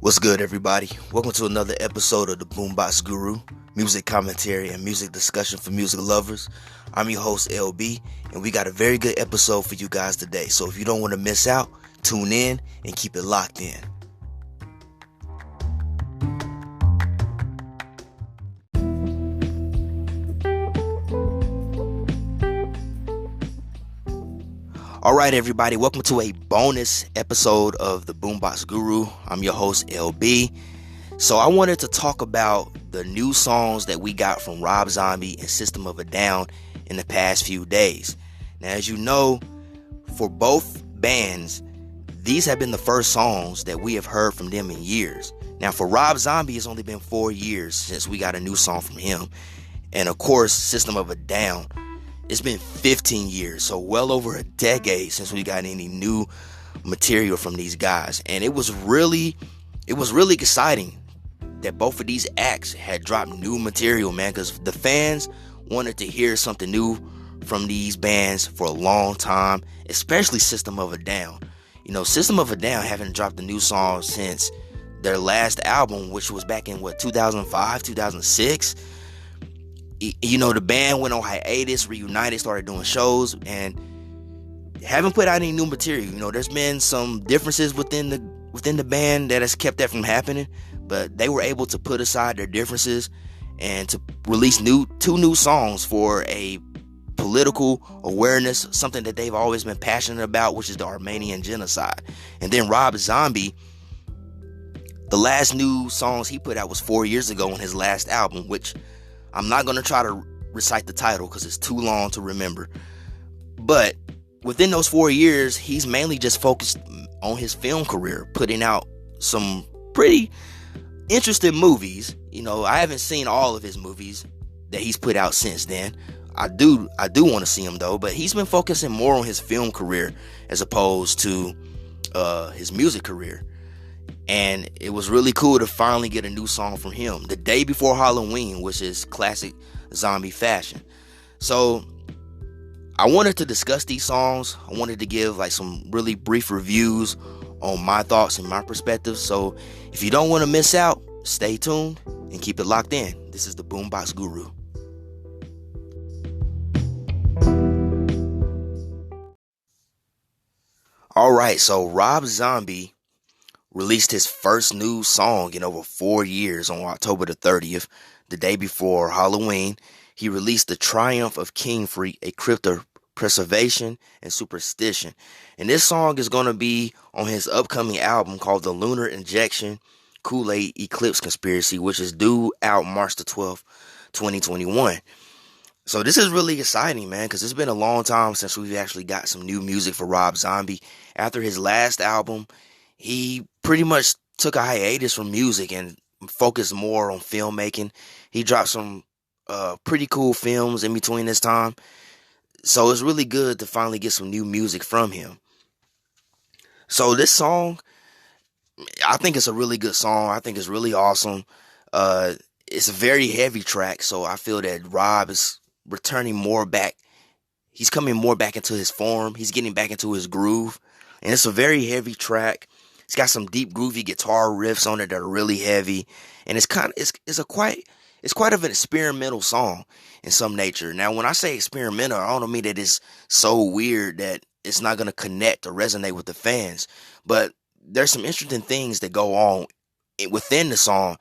What's good, everybody? Welcome to another episode of the Boombox Guru, music commentary and music discussion for music lovers. I'm your host, LB, and we got a very good episode for you guys today. So if you don't want to miss out, tune in and keep it locked in. All right, everybody, welcome to a bonus episode of the Boombox Guru. I'm your host, LB. So I wanted to talk about the new songs that we got from Rob Zombie and System of a Down in the past few days. Now, as you know, for both bands, these have been the first songs that we have heard from them in years. Now, for Rob Zombie, it's only been 4 years since we got a new song from him. And of course, System of a Down, it's been 15 years, so well over a decade since we got any new material from these guys. And it was really exciting that both of these acts had dropped new material, man, because the fans wanted to hear something new from these bands for a long time, especially System of a Down. You know, System of a Down haven't dropped a new song since their last album, which was back in 2005, 2006. You know, the band went on hiatus, reunited, started doing shows, and haven't put out any new material. You know, there's been some differences within the band that has kept that from happening, but they were able to put aside their differences and to release two new songs for a political awareness, something that they've always been passionate about, which is the Armenian genocide. And then Rob Zombie, the last new songs he put out was 4 years ago on his last album, which I'm not going to try to recite the title because it's too long to remember. But within those 4 years, he's mainly just focused on his film career, putting out some pretty interesting movies. You know, I haven't seen all of his movies that he's put out since then. I do want to see him, though, but he's been focusing more on his film career as opposed to his music career. And it was really cool to finally get a new song from him the day before Halloween, which is classic Zombie fashion. So I wanted to discuss these songs. I wanted to give like some really brief reviews on my thoughts and my perspectives. So if you don't want to miss out, stay tuned and keep it locked in. This is the Boombox Guru. All right, so Rob Zombie released his first new song in over 4 years on October the 30th, the day before Halloween. He released The Triumph of King Freak, a crypt of preservation and superstition. And this song is going to be on his upcoming album called The Lunar Injection Kool-Aid Eclipse Conspiracy, which is due out March the 12th, 2021. So this is really exciting, man, because it's been a long time since we've actually got some new music for Rob Zombie. After his last album, he pretty much took a hiatus from music and focused more on filmmaking. He dropped some pretty cool films in between this time. So it's really good to finally get some new music from him. So this song, I think it's a really good song. I think it's really awesome. It's a very heavy track, so I feel that Rob is returning more back. He's coming more back into his form. He's getting back into his groove. And it's a very heavy track. It's got some deep groovy guitar riffs on it that are really heavy, and it's quite of an experimental song in some nature. Now, when I say experimental, I don't mean that it's so weird that it's not going to connect or resonate with the fans, but there's some interesting things that go on within the song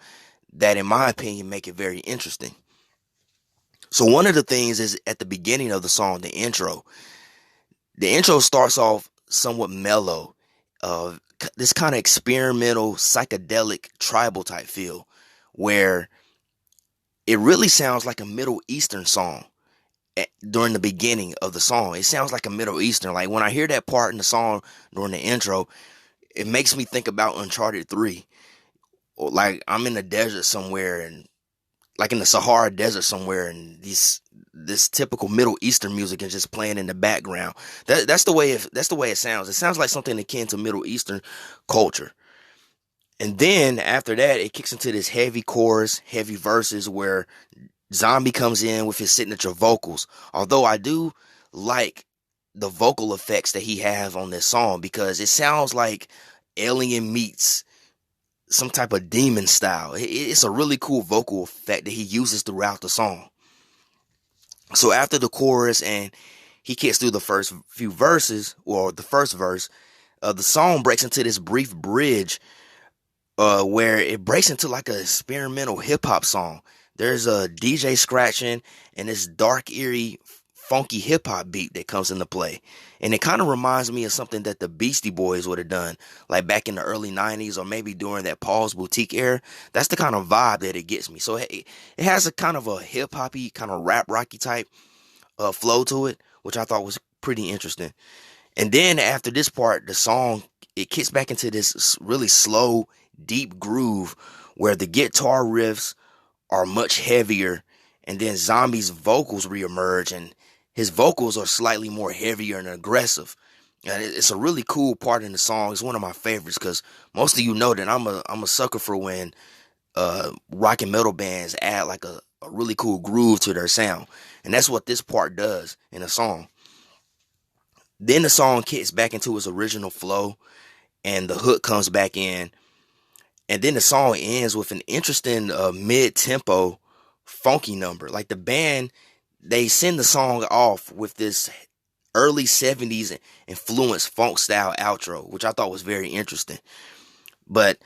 that, in my opinion, make it very interesting. So one of the things is at the beginning of the song, the intro. The intro starts off somewhat mellow, this kind of experimental, psychedelic, tribal type feel, where it really sounds like a Middle Eastern song during the beginning of the song. It sounds like a Middle Eastern. Like when I hear that part in the song during the intro, it makes me think about Uncharted 3. Or like I'm in the desert somewhere, and like in the Sahara Desert somewhere, and this typical Middle Eastern music is just playing in the background. That's the way it sounds. It sounds like something akin to Middle Eastern culture. And then after that, it kicks into this heavy chorus, heavy verses where Zombie comes in with his signature vocals. Although I do like the vocal effects that he has on this song, because it sounds like Alien meets some type of demon style. It's a really cool vocal effect that he uses throughout the song. So after the chorus and he gets through the first few verses, or the first verse, the song breaks into this brief bridge where it breaks into like a experimental hip hop song. There's a DJ scratching and this dark, eerie, funky hip hop beat that comes into play. And it kind of reminds me of something that the Beastie Boys would have done, like back in the early 90s or maybe during that Paul's Boutique era. That's the kind of vibe that it gets me. So it has a kind of a hip hoppy, kind of rap rocky type flow to it, which I thought was pretty interesting. And then after this part, the song, it kicks back into this really slow, deep groove where the guitar riffs are much heavier, and then Zombie's vocals reemerge, and his vocals are slightly more heavier and aggressive. And it's a really cool part in the song. It's one of my favorites because most of you know that I'm a sucker for when rock and metal bands add like a really cool groove to their sound, and that's what this part does in a song. Then the song kicks back into its original flow, and the hook comes back in. And then the song ends with an interesting mid-tempo funky number. Like the band, they send the song off with this early 70s influenced funk style outro, which I thought was very interesting. But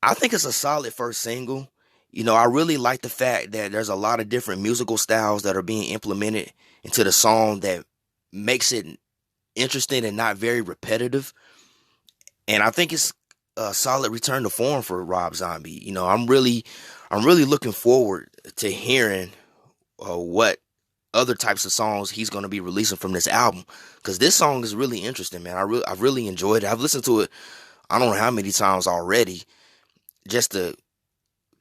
I think it's a solid first single. You know, I really like the fact that there's a lot of different musical styles that are being implemented into the song that makes it interesting and not very repetitive. And I think it's a solid return to form for Rob Zombie. You know, I'm really looking forward to hearing what other types of songs he's going to be releasing from this album, because this song is really interesting, man. I've really enjoyed it. I've listened to it I don't know how many times already, just to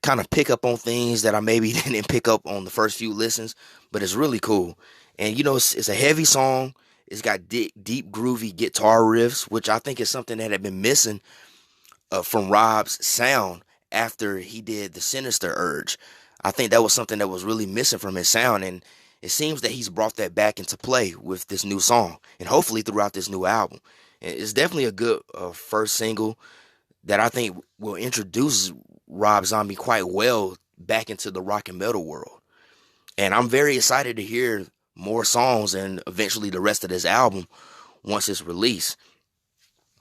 kind of pick up on things that I maybe didn't pick up on the first few listens, but it's really cool. And you know, it's a heavy song. It's got deep groovy guitar riffs, which I think is something that had been missing from Rob's sound after he did the Sinister Urge. I think that was something that was really missing from his sound, and it seems that he's brought that back into play with this new song, and hopefully throughout this new album. It's definitely a good first single that I think will introduce Rob Zombie quite well back into the rock and metal world. And I'm very excited to hear more songs and eventually the rest of this album once it's released,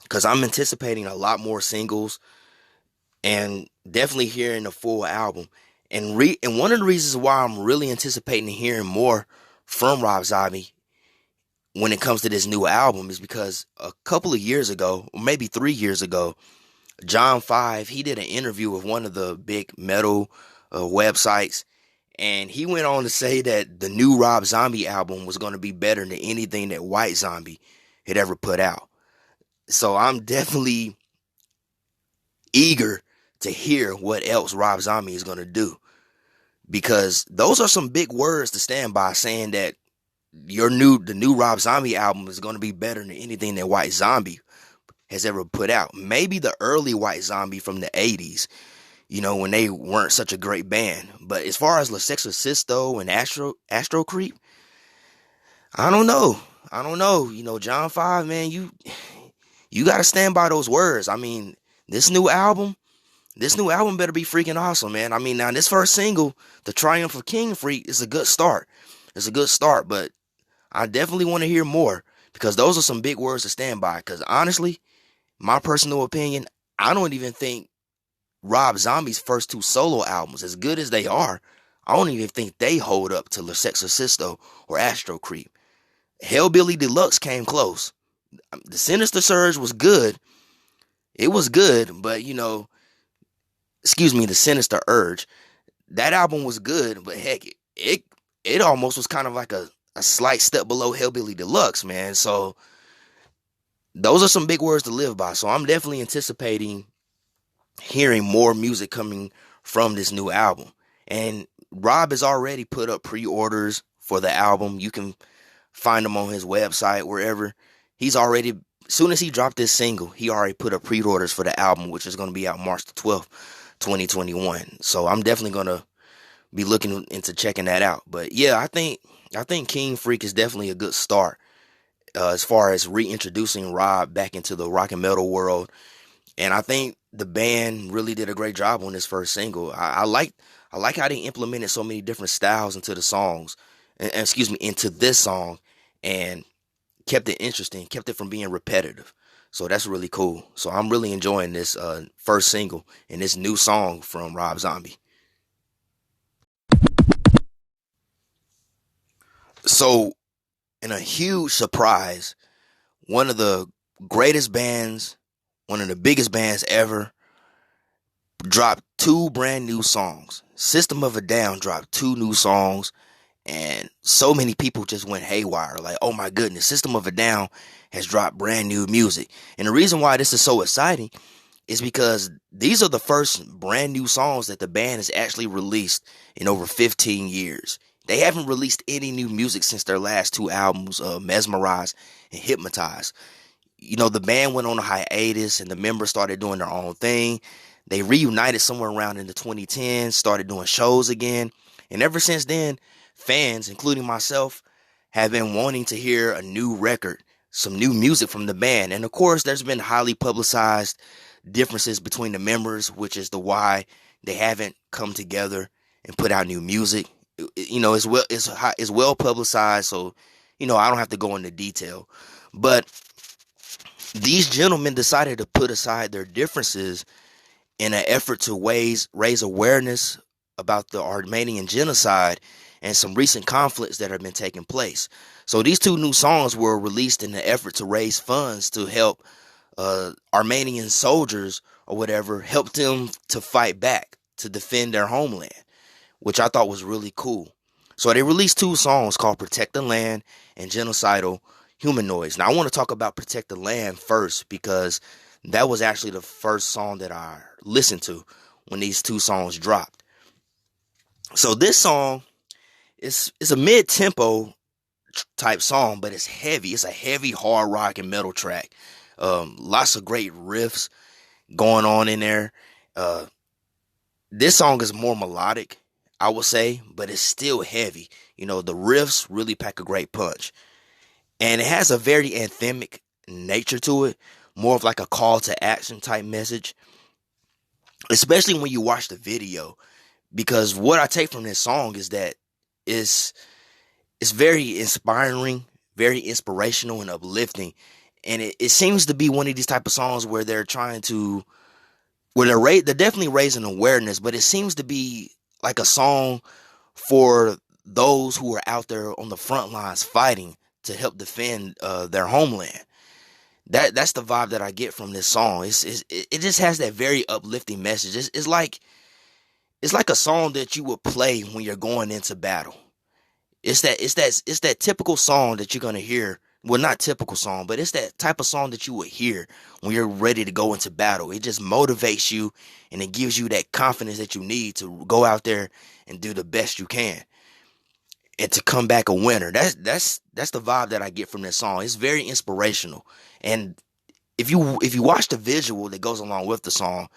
because I'm anticipating a lot more singles and definitely hearing the full album. And one of the reasons why I'm really anticipating hearing more from Rob Zombie when it comes to this new album is because a couple of years ago, or maybe 3 years ago, John 5, he did an interview with one of the big metal websites, and he went on to say that the new Rob Zombie album was going to be better than anything that White Zombie had ever put out. So I'm definitely eager to hear what else Rob Zombie is going to do, because those are some big words to stand by, saying that the new Rob Zombie album is going to be better than anything that White Zombie has ever put out. Maybe the early White Zombie from the 80s, you know, when they weren't such a great band. But as far as La Sexorcisto and Astro Creep, I don't know. You know, John 5, man, you got to stand by those words. I mean, this new album better be freaking awesome, man. I mean, now this first single, The Triumph of King Freak, is a good start. It's a good start, but I definitely want to hear more, because those are some big words to stand by. Because honestly, my personal opinion, I don't even think Rob Zombie's first two solo albums, as good as they are, I don't even think they hold up to Le Sexorcisto or Astro Creep. Hellbilly Deluxe came close. The Sinister Surge was good. It was good, but you know, the Sinister Urge, that album was good, but heck, it almost was kind of like a slight step below Hellbilly Deluxe, man. So those are some big words to live by. So I'm definitely anticipating hearing more music coming from this new album. And Rob has already put up pre-orders for the album. You can find them on his website, wherever. As soon as he dropped this single, he already put up pre-orders for the album, which is going to be out March the 12th, 2021. So I'm definitely going to be looking into checking that out. But yeah, I think King Freak is definitely a good start as far as reintroducing Rob back into the rock and metal world. And I think the band really did a great job on this first single. I like how they implemented so many different styles into the songs, and excuse me, into this song, and kept it interesting, kept it from being repetitive. So that's really cool. So I'm really enjoying this first single and this new song from Rob Zombie. So, in a huge surprise, one of the greatest bands, one of the biggest bands ever, dropped two brand new songs. System of a Down dropped two new songs, and so many people just went haywire. Like, oh my goodness, System of a Down has dropped brand new music. And the reason why this is so exciting is because these are the first brand new songs that the band has actually released in over 15 years. They haven't released any new music since their last two albums, Mesmerize and Hypnotize. You know, the band went on a hiatus and the members started doing their own thing. They reunited somewhere around in the 2010s, started doing shows again. And ever since then, fans, including myself, have been wanting to hear a new record, some new music from the band. And of course, there's been highly publicized differences between the members, which is the why they haven't come together and put out new music. You know, it's well publicized, so I don't have to go into detail. But these gentlemen decided to put aside their differences in an effort to raise awareness about the Armenian genocide and some recent conflicts that have been taking place. So these two new songs were released in the effort to raise funds to help Armenian soldiers or whatever, help them to fight back, to defend their homeland, which I thought was really cool. So they released two songs called Protect the Land and Genocidal Humanoids. Now I want to talk about Protect the Land first because that was actually the first song that I listened to when these two songs dropped. So this song is a mid-tempo type song, but it's heavy. It's a heavy hard rock and metal track. Lots of great riffs going on in there. This song is more melodic, I would say, but it's still heavy. The riffs really pack a great punch. And it has a very anthemic nature to it, more of like a call to action type message, especially when you watch the video. Because what I take from this song is that it's very inspiring, very inspirational and uplifting. And it seems to be one of these type of songs where they're definitely raising awareness, but it seems to be like a song for those who are out there on the front lines fighting to help defend their homeland. That's the vibe that I get from this song. It just has that very uplifting message. It's like a song that you would play when you're going into battle. It's that typical song that you're gonna hear. Well, not typical song, but it's that type of song that you would hear when you're ready to go into battle. It just motivates you and it gives you that confidence that you need to go out there and do the best you can and to come back a winner. That's the vibe that I get from this song. It's very inspirational. And if you watch the visual that goes along with the song,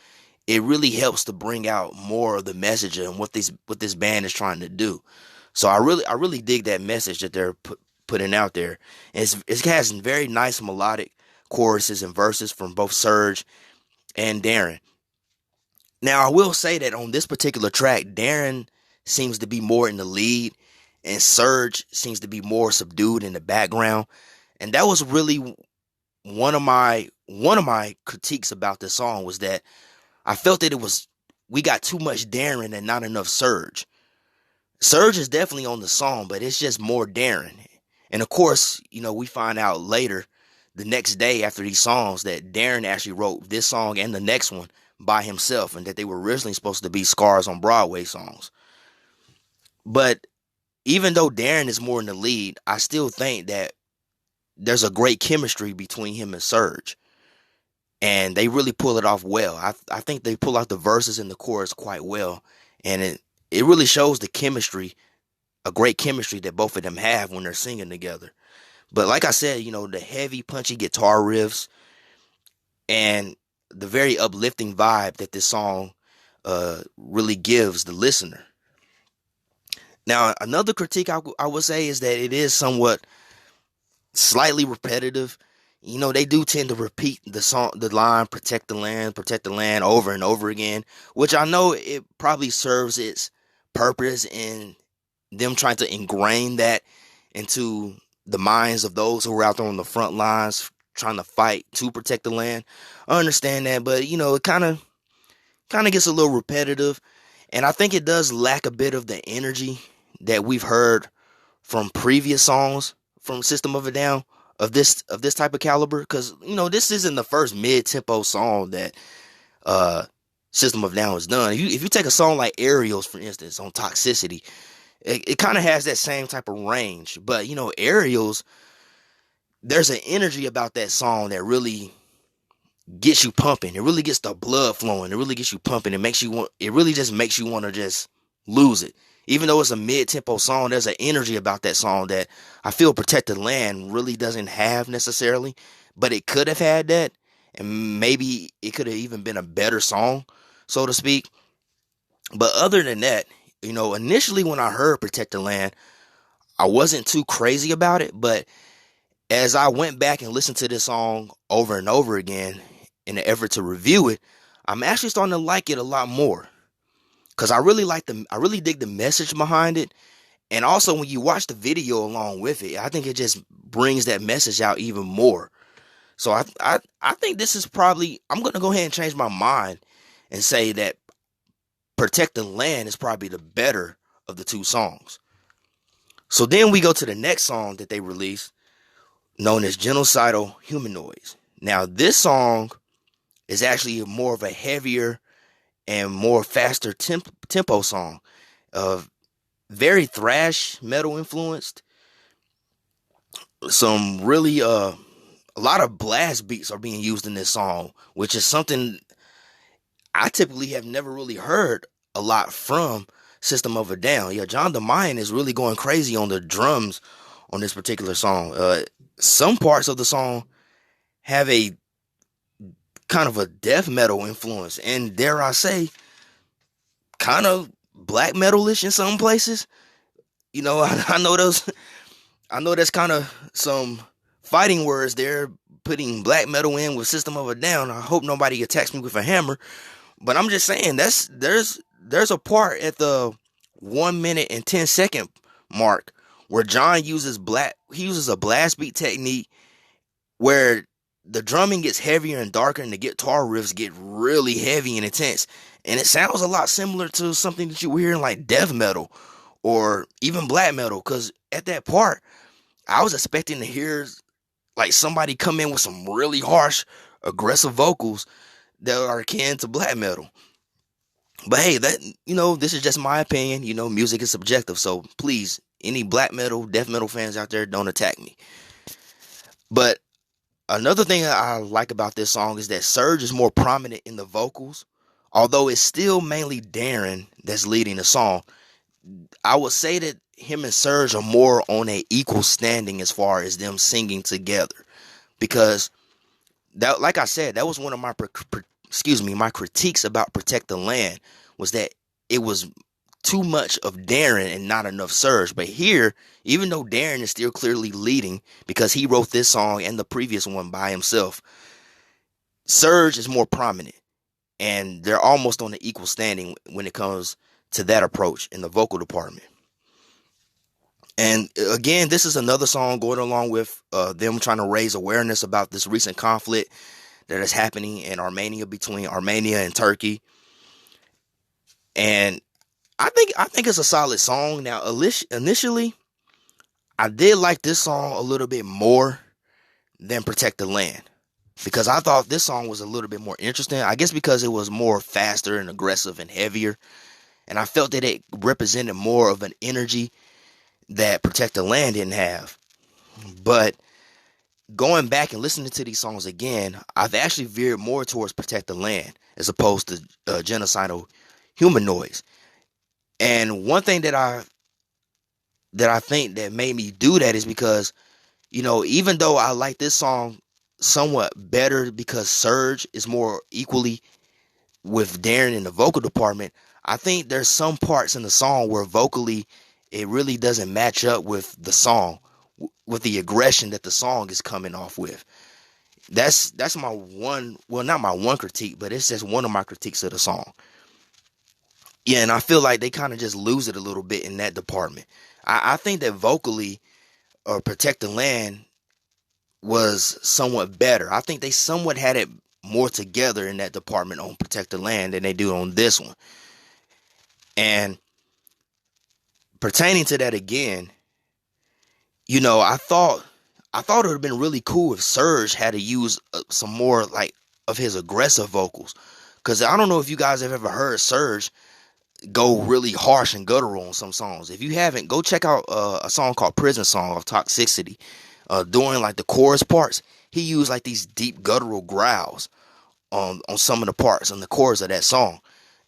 it really helps to bring out more of the message and what this band is trying to do. So I really dig that message that they're putting out there. And it has very nice melodic choruses and verses from both Serge and Darren. Now, I will say that on this particular track, Darren seems to be more in the lead and Serge seems to be more subdued in the background. And that was really one of my critiques about this song, was that I felt that we got too much Darren and not enough Serge. Serge is definitely on the song, but it's just more Darren. And of course, we find out later, the next day after these songs, that Darren actually wrote this song and the next one by himself, and that they were originally supposed to be Scars on Broadway songs. But even though Darren is more in the lead, I still think that there's a great chemistry between him and Serge. And they really pull it off well. I think they pull out the verses and the chorus quite well. And it really shows the chemistry, a great chemistry that both of them have when they're singing together. But like I said, the heavy, punchy guitar riffs and the very uplifting vibe that this song really gives the listener. Now, another critique I would say is that it is somewhat slightly repetitive. they do tend to repeat the line, protect the land over and over again, which I know it probably serves its purpose in them trying to ingrain that into the minds of those who are out there on the front lines trying to fight to protect the land. I understand that, but it kind of gets a little repetitive, and I think it does lack a bit of the energy that we've heard from previous songs from System of a Down of this type of caliber, because this isn't the first mid-tempo song that System of a Down has done. If you take a song like Aerials, for instance, on Toxicity, it kind of has that same type of range. But Aerials, there's an energy about that song that really gets you pumping. It really gets the blood flowing. It really gets you pumping. It really just makes you want to just lose it. Even though it's a mid-tempo song, there's an energy about that song that I feel Protect the Land really doesn't have necessarily, but it could have had that, and maybe it could have even been a better song, so to speak. But other than that, initially when I heard Protect the Land, I wasn't too crazy about it, but as I went back and listened to this song over and over again in an effort to review it, I'm actually starting to like it a lot more. Cause I really dig the message behind it. And also when you watch the video along with it, I think it just brings that message out even more. So I think this is probably, I'm going to go ahead and change my mind and say that Protect the Land is probably the better of the two songs. So then we go to the next song that they released, known as Genocidal Humanoids. Now this song is actually more of a heavier and more faster tempo song, very thrash metal influenced. Some really a lot of blast beats are being used in this song, which is something I typically have never really heard a lot from System of a Down. Yeah, John DeMayan is really going crazy on the drums on this particular song. Some parts of the song have a kind of a death metal influence, and dare I say, kind of black metalish in some places. I know those. I know that's kind of some fighting words there, putting black metal in with System of a Down. I hope nobody attacks me with a hammer, but I'm just saying there's a part at the 1 minute and 10-second mark where John uses a blast beat technique where the drumming gets heavier and darker and the guitar riffs get really heavy and intense. And it sounds a lot similar to something that you were hearing like death metal or even black metal. Because at that part, I was expecting to hear like somebody come in with some really harsh, aggressive vocals that are akin to black metal. But hey, this is just my opinion. Music is subjective. So please, any black metal, death metal fans out there, don't attack me. But another thing I like about this song is that Surge is more prominent in the vocals. Although it's still mainly Darren that's leading the song, I would say that him and Surge are more on a equal standing as far as them singing together. Because that, like I said, that was one of my my critiques about Protect the Land, was that it was too much of Darren and not enough Surge. But here, even though Darren is still clearly leading because he wrote this song and the previous one by himself, Surge is more prominent. And they're almost on the equal standing when it comes to that approach in the vocal department. And again, this is another song going along with them trying to raise awareness about this recent conflict that is happening in Armenia, between Armenia and Turkey. And I think it's a solid song. Now, initially, I did like this song a little bit more than Protect the Land, because I thought this song was a little bit more interesting. I guess because it was more faster and aggressive and heavier. And I felt that it represented more of an energy that Protect the Land didn't have. But going back and listening to these songs again, I've actually veered more towards Protect the Land as opposed to Genocidal Humanoids. And one thing that I think that made me do that is because, even though I like this song somewhat better because Surge is more equally with Darren in the vocal department, I think there's some parts in the song where vocally it really doesn't match up with the song, with the aggression that the song is coming off with. That's my one, well, not my one critique, but it's just one of my critiques of the song. Yeah, and I feel like they kind of just lose it a little bit in that department. I think that vocally, or Protect the Land was somewhat better. I think they somewhat had it more together in that department on Protect the Land than they do on this one. And pertaining to that again, I thought it would have been really cool if Surge had to use some more like of his aggressive vocals. Cause I don't know if you guys have ever heard Surge go really harsh and guttural on some songs. If you haven't, go check out a song called Prison Song of Toxicity. During like the chorus parts, he used like these deep guttural growls on some of the parts on the chorus of that song.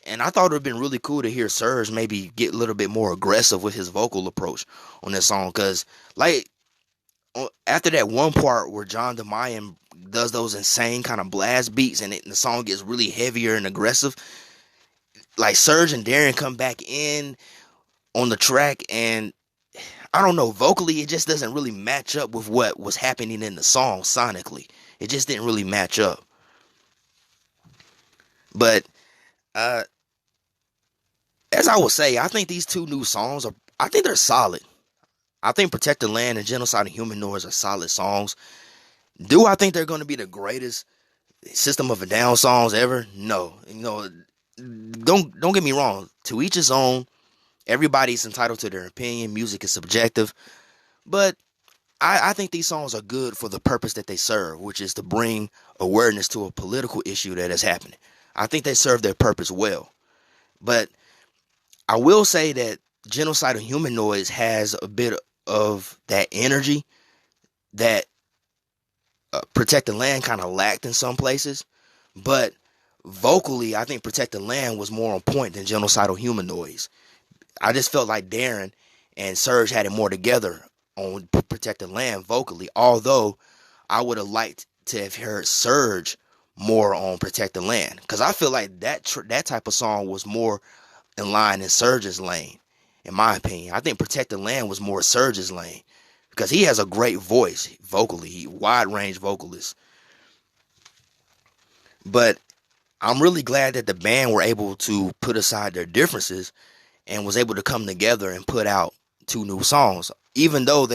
And I thought it would have been really cool to hear Surge maybe get a little bit more aggressive with his vocal approach on this song. Cause like after that one part where John DeMayan does those insane kind of blast beats and the song gets really heavier and aggressive, like Surge and Darren come back in on the track, and I don't know, vocally it just doesn't really match up with what was happening in the song sonically. It just didn't really match up. But as I would say, I think these two new songs I think they're solid. I think Protect the Land and Genocidal Humanoids are solid songs. Do I think they're going to be the greatest System of a Down songs ever? No. Don't get me wrong. To each his own. Everybody's entitled to their opinion. Music is subjective. But I think these songs are good for the purpose that they serve, which is to bring awareness to a political issue that is happening. I think they serve their purpose well. But I will say that Genocidal Humanoids has a bit of that energy that Protect the Land kind of lacked in some places. But vocally, I think Protect the Land was more on point than Genocidal Humanoids. I just felt like Darren and Surge had it more together on Protect the Land vocally, although I would have liked to have heard Surge more on Protect the Land, because I feel like that type of song was more in line in Surge's lane, in my opinion. I think Protect the Land was more Surge's lane, because he has a great voice vocally, wide range vocalist. But I'm really glad that the band were able to put aside their differences and was able to come together and put out two new songs, even though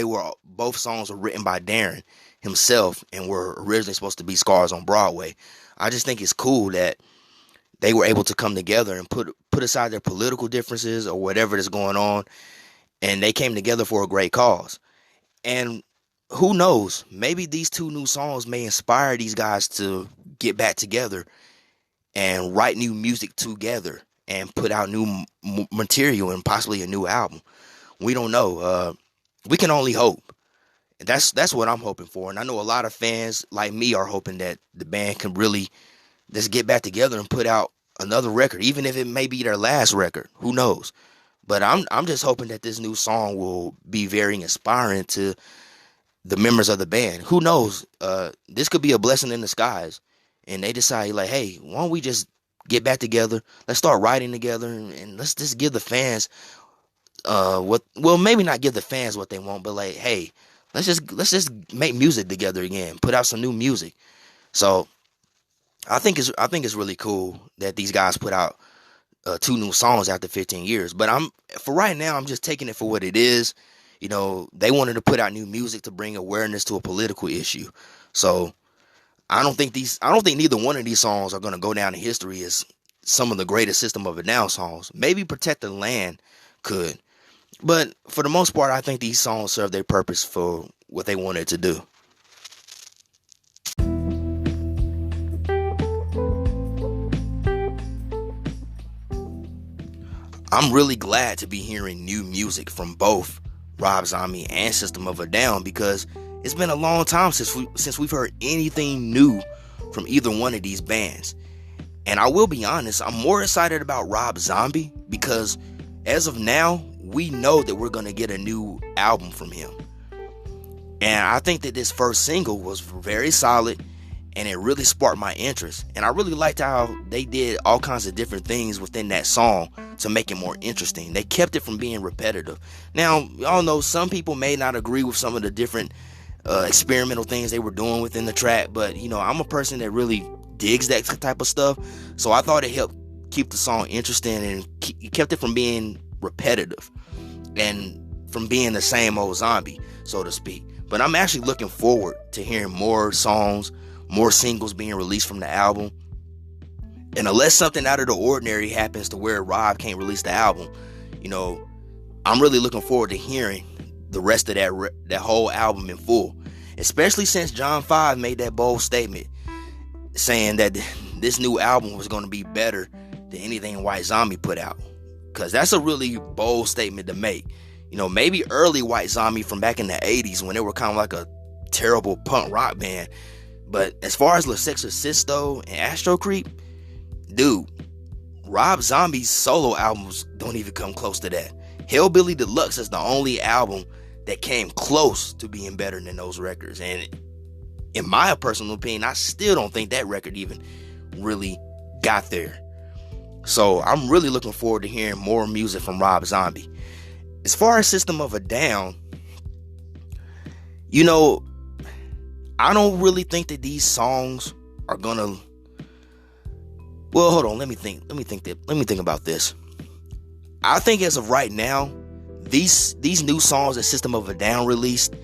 both songs were written by Darren himself and were originally supposed to be Scars on Broadway. I just think it's cool that they were able to come together and put aside their political differences or whatever is going on, and they came together for a great cause. And who knows, maybe these two new songs may inspire these guys to get back together and write new music together and put out new material and possibly a new album. We don't know. We can only hope. That's what I'm hoping for. And I know a lot of fans like me are hoping that the band can really just get back together and put out another record, even if it may be their last record. Who knows? But I'm just hoping that this new song will be very inspiring to the members of the band. Who knows? This could be a blessing in disguise. And they decide, like, hey, why don't we just get back together? Let's start writing together, and let's just give the fans maybe not give the fans what they want, but like, hey, let's just make music together again, put out some new music. So I think it's really cool that these guys put out two new songs after 15 years. But for right now, I'm just taking it for what it is. They wanted to put out new music to bring awareness to a political issue. So I don't think neither one of these songs are going to go down in history as some of the greatest System of a Down songs. Maybe Protect the Land could. But for the most part, I think these songs serve their purpose for what they wanted to do. I'm really glad to be hearing new music from both Rob Zombie and System of a Down, because it's been a long time since we've heard anything new from either one of these bands. And I will be honest, I'm more excited about Rob Zombie because as of now, we know that we're going to get a new album from him. And I think that this first single was very solid and it really sparked my interest. And I really liked how they did all kinds of different things within that song to make it more interesting. They kept it from being repetitive. Now, y'all know some people may not agree with some of the different experimental things they were doing within the track. But I'm a person that really digs that type of stuff, so I thought it helped keep the song interesting, and kept it from being repetitive and from being the same old Zombie, so to speak. But I'm actually looking forward to hearing more songs, more singles being released from the album. And unless something out of the ordinary happens to where Rob can't release the album, I'm really looking forward to hearing the rest of that whole album in full. Especially since John 5 made that bold statement saying that this new album was going to be better than anything White Zombie put out. Because that's a really bold statement to make. Maybe early White Zombie from back in the 80s when they were kind of like a terrible punk rock band. But as far as Le Sexorcisto and Astro Creep, dude, Rob Zombie's solo albums don't even come close to that. Hellbilly Deluxe is the only album that came close to being better than those records. And in my personal opinion, I still don't think that record even really got there. So I'm really looking forward to hearing more music from Rob Zombie. As far as System of a Down, I don't really think that these songs are gonna. Well, hold on. Let me think about this. I think as of right now, these new songs that System of a Down released,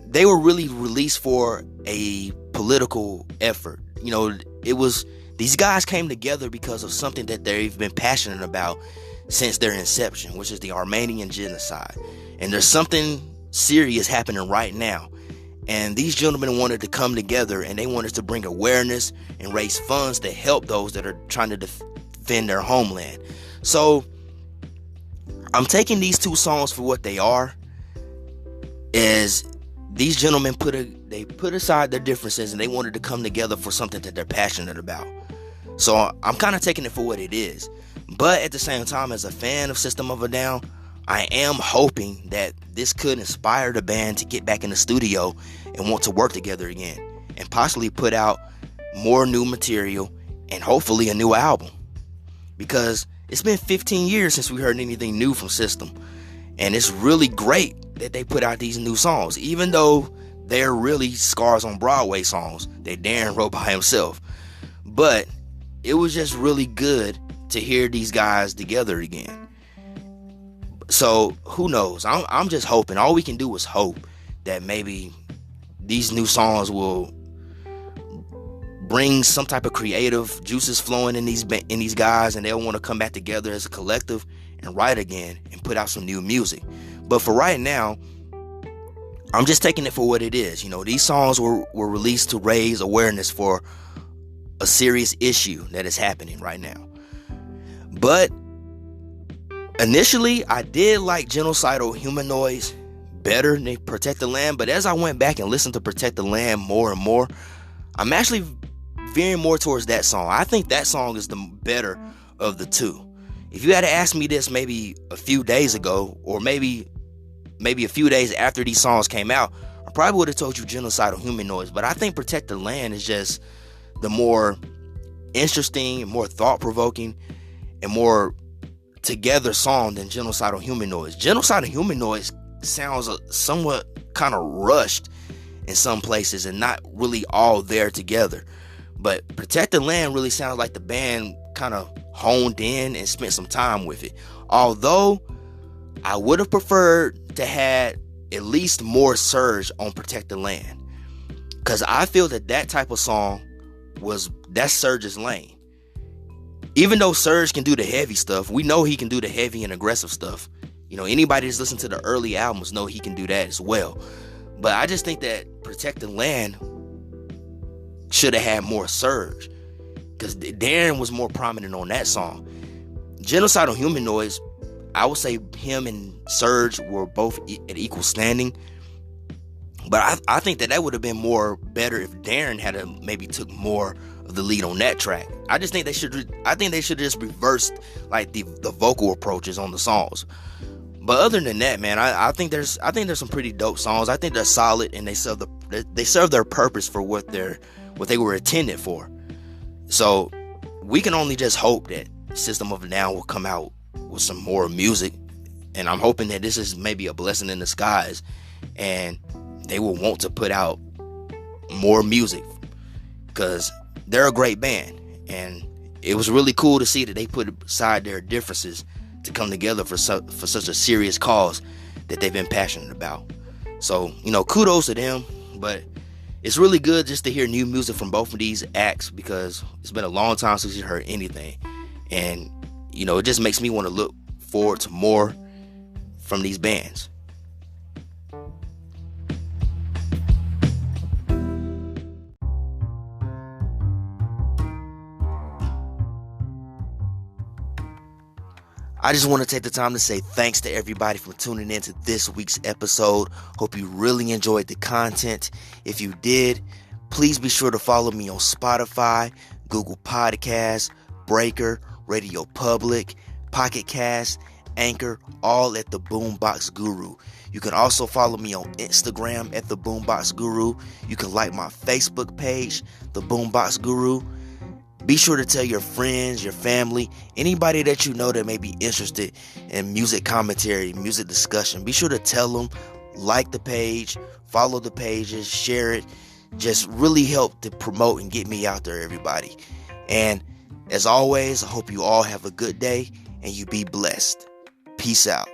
they were really released for a political effort. It was, these guys came together because of something that they've been passionate about since their inception, which is the Armenian genocide. And there's something serious happening right now. And these gentlemen wanted to come together, and they wanted to bring awareness and raise funds to help those that are trying to defend their homeland. So I'm taking these two songs for what they are, as these gentlemen put aside their differences and they wanted to come together for something that they're passionate about. So I'm kind of taking it for what it is. But at the same time, as a fan of System of a Down, I am hoping that this could inspire the band to get back in the studio and want to work together again, and possibly put out more new material and hopefully a new album. Because it's been 15 years since we heard anything new from System, and it's really great that they put out these new songs, even though they're really Scars on Broadway songs that Darren wrote by himself. But it was just really good to hear these guys together again. So who knows? I'm just hoping. All we can do is hope that maybe these new songs will bring some type of creative juices flowing in these guys, and they'll want to come back together as a collective and write again and put out some new music. But for right now, I'm just taking it for what it is. These songs were released to raise awareness for a serious issue that is happening right now. But initially, I did like Genocidal Humanoids better than Protect the Land. But as I went back and listened to Protect the Land more and more, I'm actually veering more towards that song. I think that song is the better of the two. If you had to ask me this maybe a few days ago, or maybe a few days after these songs came out, I probably would have told you Genocidal Humanoids. But I think Protect the Land is just the more interesting, more thought-provoking, and more together song than Genocidal Humanoids. Genocidal Humanoids sounds somewhat kind of rushed in some places and not really all there together. But Protect the Land really sounds like the band kind of honed in and spent some time with it. Although I would have preferred to have at least more Surge on Protect the Land, because I feel that type of song that's Surge's lane. Even though Surge can do the heavy stuff, we know he can do the heavy and aggressive stuff. Anybody that's listened to the early albums know he can do that as well. But I just think that Protect the Land should have had more Surge, because Darren was more prominent on that song. Genocidal Humanoids, I would say him and Surge were both at equal standing. But I think that would have been more better if Darren had maybe took more of the lead on that track. I think they should just reverse like the vocal approaches on the songs. But other than that, man, I think there's some pretty dope songs. I think they're solid, and they serve their purpose for what they were intended for. So we can only just hope that System of a Down will come out with some more music, and I'm hoping that this is maybe a blessing in disguise, and they will want to put out more music because they're a great band. And it was really cool to see that they put aside their differences to come together for such a serious cause that they've been passionate about. So, kudos to them. But it's really good just to hear new music from both of these acts because it's been a long time since you heard anything. And, it just makes me want to look forward to more from these bands. I just want to take the time to say thanks to everybody for tuning in to this week's episode. Hope you really enjoyed the content. If you did, please be sure to follow me on Spotify, Google Podcasts, Breaker, Radio Public, Pocket Cast, Anchor, all at The Boombox Guru. You can also follow me on Instagram at The Boombox Guru. You can like my Facebook page, The Boombox Guru. Be sure to tell your friends, your family, anybody that you know that may be interested in music commentary, music discussion. Be sure to tell them, like the page, follow the pages, share it. Just really help to promote and get me out there, everybody. And as always, I hope you all have a good day and you be blessed. Peace out.